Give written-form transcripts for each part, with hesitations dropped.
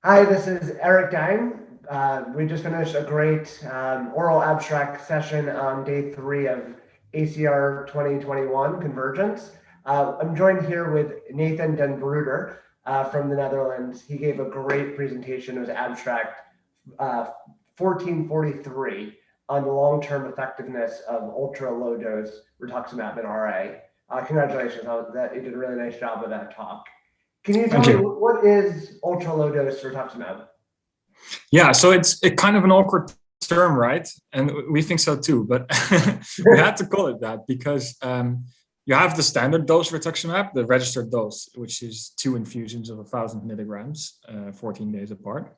Hi, this is Eric Dein. We just finished a great oral abstract session on day 3 of ACR 2021 Convergence. I'm joined here with Nathan Den Broeder from the Netherlands. He gave a great presentation. It was abstract 1443 on the long-term effectiveness of ultra-low dose rituximab in RA. Congratulations, you did a really nice job of that talk. Can you tell Thank me you. what is ultra low dose rituximab? Yeah, so it's kind of an awkward term, right? And we think so too, but we had to call it that because you have the standard dose rituximab, the registered dose, which is 2 infusions of 1,000 milligrams, 14 days apart.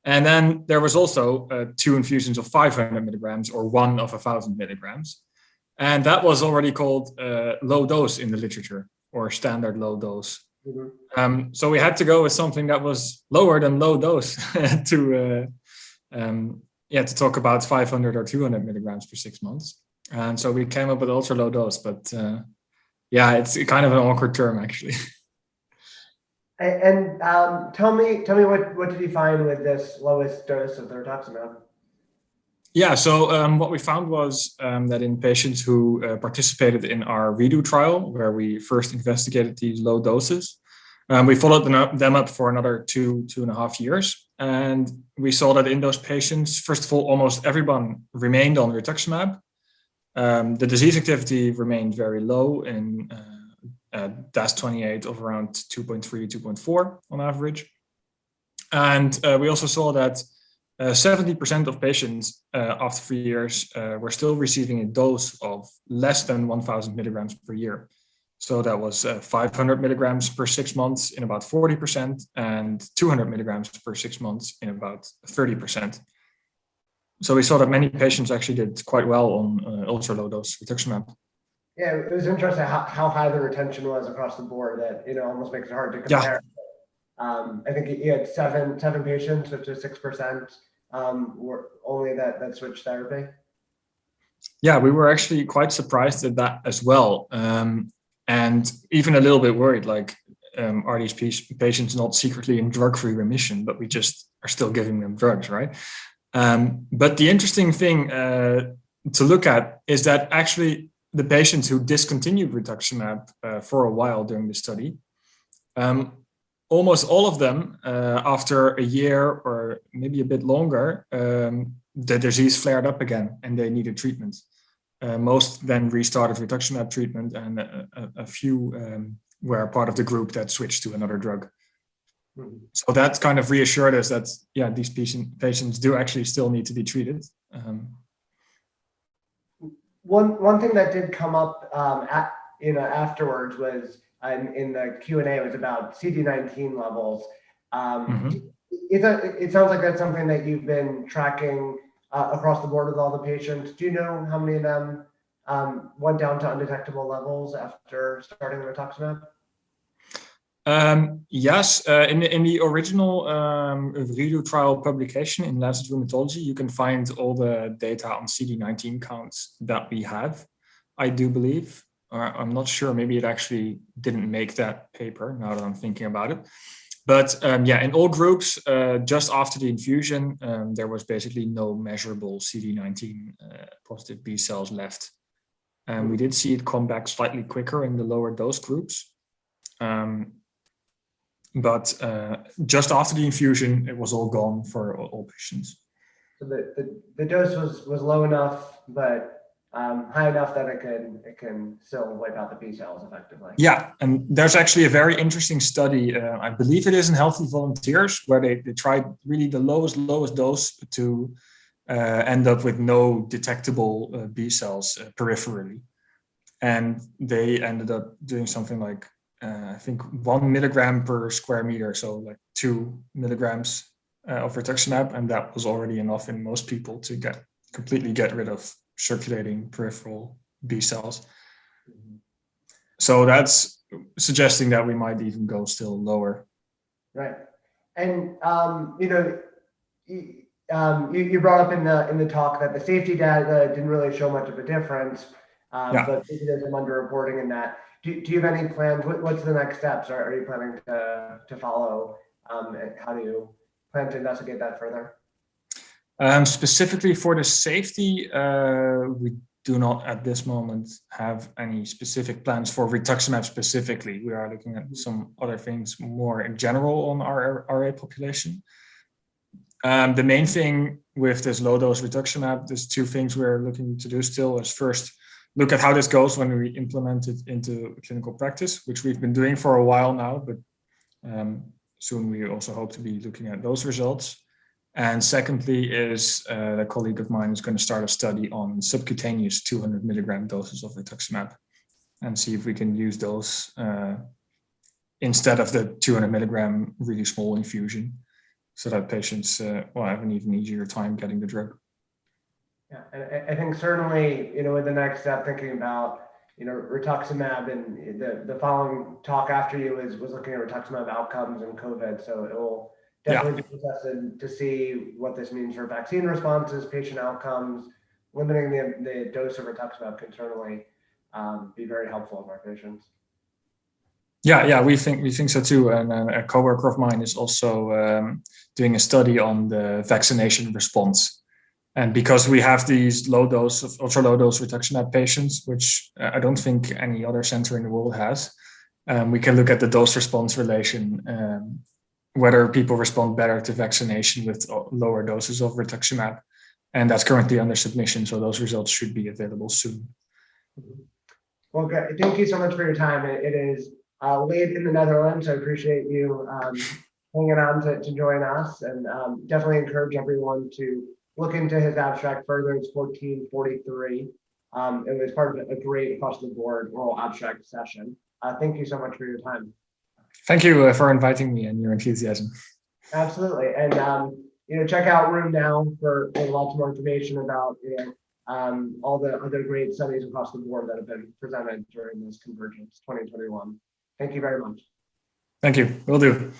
And then there was also 2 infusions of 500 milligrams or 1 of 1,000 milligrams. And that was already called low dose in the literature, or standard low dose. Mm-hmm. So we had to go with something that was lower than low dose to talk about 500 or 200 milligrams per 6 months. And so we came up with ultra low dose, but it's kind of an awkward term actually. And tell me what did you find with this lowest dose of the rituximab? Yeah, so what we found was that in patients who participated in our redo trial, where we first investigated these low doses, we followed them up for another 2.5 years. And we saw that in those patients, first of all, almost everyone remained on rituximab. The disease activity remained very low in DAS28 of around 2.3, 2.4 on average. And we also saw that 70% of patients after 3 years were still receiving a dose of less than 1,000 milligrams per year. So that was 500 milligrams per 6 months in about 40% and 200 milligrams per 6 months in about 30%. So we saw that many patients actually did quite well on ultra low dose rituximab. Yeah, it was interesting how high the retention was across the board. That almost makes it hard to compare. Yeah. I think you had seven patients, which is 6%. Were only that switched therapy. Yeah, we were actually quite surprised at that as well, and even a little bit worried. Like, are these patients not secretly in drug-free remission, but we just are still giving them drugs, right? But the interesting thing to look at is that actually the patients who discontinued rituximab for a while during the study, almost all of them, after a year or maybe a bit longer, the disease flared up again and they needed treatment. Most then restarted rituximab treatment, and a few were part of the group that switched to another drug. Mm-hmm. So that kind of reassured us that, these patients do actually still need to be treated. One thing that did come up afterwards was in the Q&A was about CD19 levels. It sounds like that's something that you've been tracking across the board with all the patients. Do you know how many of them went down to undetectable levels after starting the rituximab? Yes, in the original redo trial publication in Lancet Rheumatology, you can find all the data on CD19 counts that we have, I do believe. I'm not sure, maybe it actually didn't make that paper now that I'm thinking about it. But in all groups, just after the infusion, there was basically no measurable CD19 positive B cells left. And we did see it come back slightly quicker in the lower dose groups. But just after the infusion, it was all gone for all patients. So the dose was low enough, but high enough that it can still wipe out the B cells effectively. Yeah, and there's actually a very interesting study, I believe it is in healthy volunteers, where they tried really the lowest dose to end up with no detectable B cells peripherally. And they ended up doing something like, I think 1 milligram per square meter, so like 2 milligrams of rituximab, and that was already enough in most people to completely get rid of circulating peripheral B cells. So that's suggesting that we might even go still lower. Right, and you brought up in the talk that the safety data didn't really show much of a difference, but maybe there's some underreporting in that. Do you have any plans? What's the next steps? Are you planning to follow? How do you plan to investigate that further? Specifically for the safety, we do not at this moment have any specific plans for rituximab specifically. We are looking at some other things more in general on our RA population. The main thing with this low dose rituximab, there's two things we're looking to do still. Is first, look at how this goes when we implement it into clinical practice, which we've been doing for a while now, but soon we also hope to be looking at those results. And secondly is a colleague of mine is going to start a study on subcutaneous 200 milligram doses of rituximab and see if we can use those instead of the 200 milligram really small infusion, so that patients have an even easier time getting the drug. Yeah, and I think certainly, with the next step, thinking about, rituximab, and the following talk after you was looking at rituximab outcomes in COVID. So it will definitely be interesting to see what this means for vaccine responses, patient outcomes. Limiting the dose of rituximab can certainly be very helpful in our patients. Yeah, we think so too. And a coworker of mine is also doing a study on the vaccination response. And because we have these ultra low dose rituximab patients, which I don't think any other center in the world has, we can look at the dose response relation, whether people respond better to vaccination with lower doses of rituximab. And that's currently under submission. So those results should be available soon. Well, good. Thank you so much for your time. It is late in the Netherlands. I appreciate you hanging on to join us, and definitely encourage everyone to look into his abstract further. It's 1443. It was part of a great across the board oral abstract session. Thank you so much for your time. Thank you for inviting me and your enthusiasm. Absolutely. And, check out Room Now for lots more information about, all the other great studies across the board that have been presented during this Convergence 2021. Thank you very much. Thank you. Will do.